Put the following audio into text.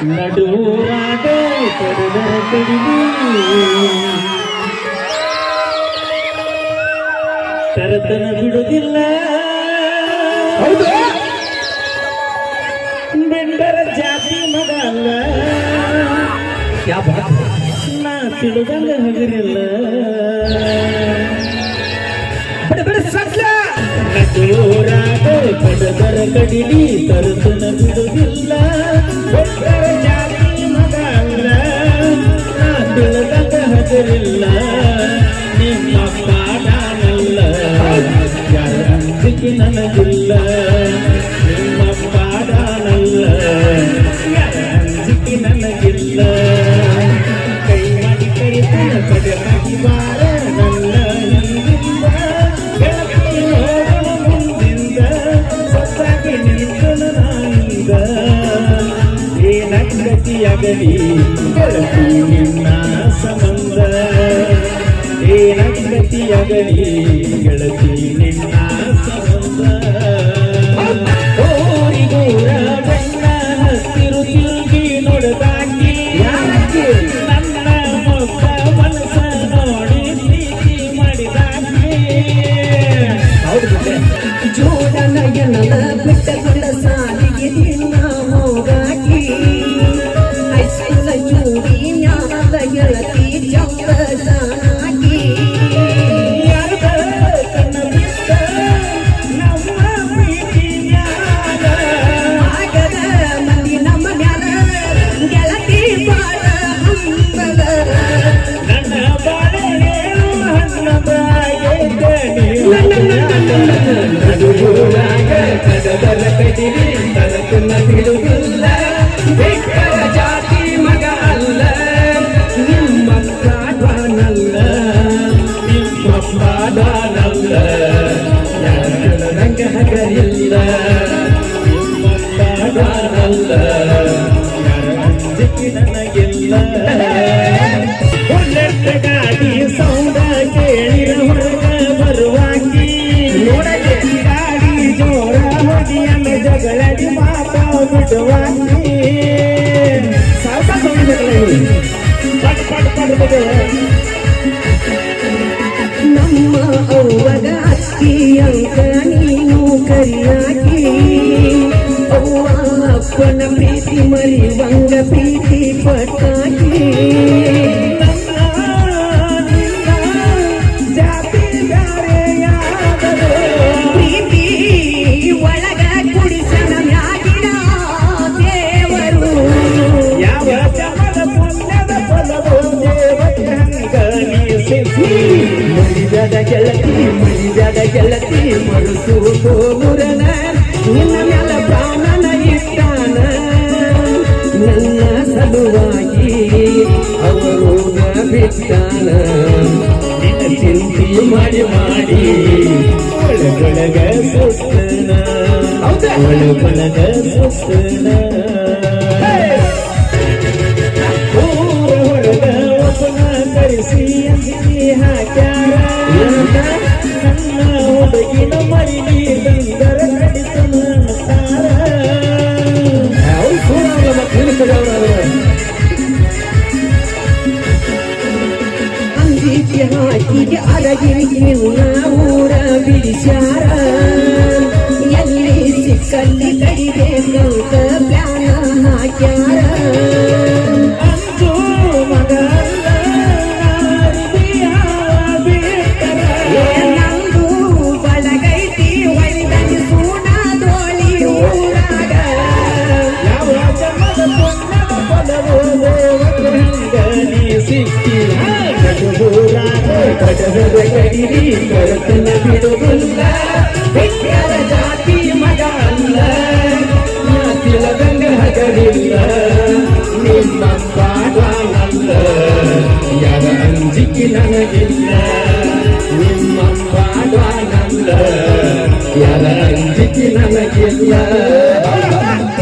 ನಡುರಾಗ ಪಡೆದ ಕಡಿದು ತರತನ ಬಿಡುವುದಿಲ್ಲ ಬೆಂಡರ ಜಾತಿ ಮಗ ಅಲ್ಲ ನಾ ತಿಳಿದಂಗ ಹಗರಿಲ್ಲ ನಡುರಾಗ ಪಡೆದರ ಕಡಿದು ತರತನ ಬಿಡುವುದಿಲ್ಲ ಬೆಂಡರ ಜಾತಿ ಮಗ ಅಲ್ಲ ನಾ ತಿಳಿದಂಗ ಹಗರಿಲ್ಲ ನಿಮ್ಮ ಪಾಡನಲ್ಲ ಯಾರ ಅಂಜಿಕೆ ನನಗಿಲ್ಲ ನಿಮ್ಮ ಪಾಡನಲ್ಲ ಯಾರ ಅಂಜಿಕೆ ನನಗಿಲ್ಲ ಕೈ ಮಾಡಿ ಕರಿತನ ಪಡೆದಾಗಿ ಬಾರ ನನ್ನ ಹಿಂದಿಂದ ಗೆಳತಿ ನೋಡೋಣ ಮುಂದಿಂದ ಹೊಸಾಗಿ ನಿಂತನ ನಾನಿಂದ ಏನಗತಿಯಾಗಲಿ ಗೆಳತಿ ನಿನ್ನ ಸಂಬಂಧ ಏನಗತಿಯಾಗಲಿ ಗೆಳತಿ ನಿನ್ನ ಸಂಬಂಧ ಓರಿಗೂರ ಬಣ್ಣ ಹಸಿರು ತಿರುಗಿ ನೋಡದಾಕಿ ನನ್ನ ಮೊತ್ತ ಮನಸ್ಸ ನೋಡಿ ಪ್ರೀತಿ ಮಾಡಿದಾಕಿ ಜೋಡನ ಎನ್ನದ ಬಿಟ್ಟಕೊಂಡ ಸಾಲಿಗೆ ದಿನ ಹೋಗಾಕಿ ಹೈಸ್ಕೂಲ ಚೂಡಿ ಜ್ಞಾನದ ಗೆಳತಿ ಚಂದನಾಗಿ ಯಾರದ ಕಣ್ಣ ಬಿಟ್ಟ ನಮ್ಮ ಪ್ರೀತಿ ಮ್ಯಾಲ ಆಗದ ಮಂದಿ ನಮ್ಮ ಮ್ಯಾಲ ಗೆಳತಿ ಬಾಳ ಹಂಬಲ ನನ್ನ ಬಾಳೆ ಹಣ್ಣದಾಗೈತೆ ನಡುರಾಗ ಕಡದರ ಕಡಿಲಿ ತರತನ ಬಿಡುವುದಿಲ್ಲ ಬೆಕ್ಕರ ಜಾತಿ ಮಗ ಅಲ್ಲ ನಿಮ್ಮ ಪಾಡನಲ್ಲ ನಿಮ್ಮ ಪಾಡನಲ್ಲ ಯಾರಂಗ ಹಗರಿಲ್ಲ ನಿಮ್ಮ ಪಾಡನಲ್ಲ ಯಾರ ಅಂಜಿಕೆ ನನಗಿಲ್ಲ ಬುಲೆಟ್ ಗಾಡಿ ಸೌಂಡ ಕೇಳಿರ ಹೊರಗ ಬರುವಾಕಿ ನೋಡಗೆ ಗಾಡಿ ಜೋರ ಹೊಡಿಯನ್ನ ಜಗಳಡಿ ಮಾತ ಬಿಡುವಾಕಿ ಸಾಕ ಪಡ್ ನಮ್ಮ ಅವ್ವಗ ಅಕ್ಕಿ ಅಂಕ ನೀನು ಕರಿಯಾಕಿ ಅವ್ವ ಅಪ್ಪನ ಪ್ರೀತಿ ಮರಿವಂಗ ಪ್ರೀತಿ ಪಟ್ಟಾಕಿ ಜಾತಿ ಬ್ಯಾರೆಯಾದರು ಪ್ರೀತಿ ಒಳಗ ಕುಡಿಸನ ಮ್ಯಾಗಿನ ದೇವರು ಯಾವ ಜಮದ ಪುಣ್ಯದ ಫಲವು ದೇವತೆ ಹಂಗನಿಸಿ ಮಳಿದದ ಗೆಳತಿ ಮರುಸು ಗೋಮುರನ ನಿನ್ನ ಮ್ಯಾಲ ಪ್ರಾಣನ ಇಟ್ಟಾನ ನನ್ನ ಸಲುವಾಗಿ ಅವರೋಗ ಬಿಟ್ಟಾನ ನಿನ್ನ ಚಿಂತೆ ಮಾಡಿ ಒಳಗೊಳಗ ಸುಸ್ತನ ಒಳಗೊಳಗ ಸುಸ್ತನ ಊರ ಹೊರಗ ಒಬ್ಬನ ಕರೆಸಿ ಅಂಗಿ ಹಾಕ್ಯಾರ ನನ್ನ ಹುಡುಗಿನ ಮರಿಲಿ ಬಂದರ ಕಡಿತನ ಅಂತಾರ ಅಂಜಿಕೆ ಹಾಕಿಗೆ ಅರಗಿನ ಊರ ಬಿಡಿಸ್ಯಾರ ಎಲ್ಲಿ ಸಿಕ್ಕಲ್ಲಿ ಕಡಿಬೇಕಂತ ಪ್ಲಾನ ಹಾಕ್ಯಾರ ಅಂಜು ಮಗಲ್ಲ ನಂದು ಬಳಗೈತಿ ಒಳಿದನಿ ಸೂಣ ದೋಳಿ ಊರಾಗ ಯಾವ ಜನ್ಮದ ಪುಣ್ಯದ ಫಲವು ದೇವತೆ ಹಂಗನಿ ಸಿಕ್ಕಿ ನಡುರಾಗ ಕಡದ ಕಡಿರಿ ಕರತನ ಬಿಡುವುದಿಲ್ಲ ಬೆಕ್ಕರ ಜಾತಿ ಮಗ ಅಲ್ಲ ನಾ ತಿಳದಂಗ ಹಗರಿಲ್ಲ ನಿಮ್ಮ ಪಾಡನಲ್ಲ ಯಾರ ಅಂಜಿಕೆ ನನಗಿಲ್ಲ ನಿಮ್ಮ ಪಾಡನಲ್ಲ ಯಾರ ಅಂಜಿಕೆ ನನಗಿಲ್ಲ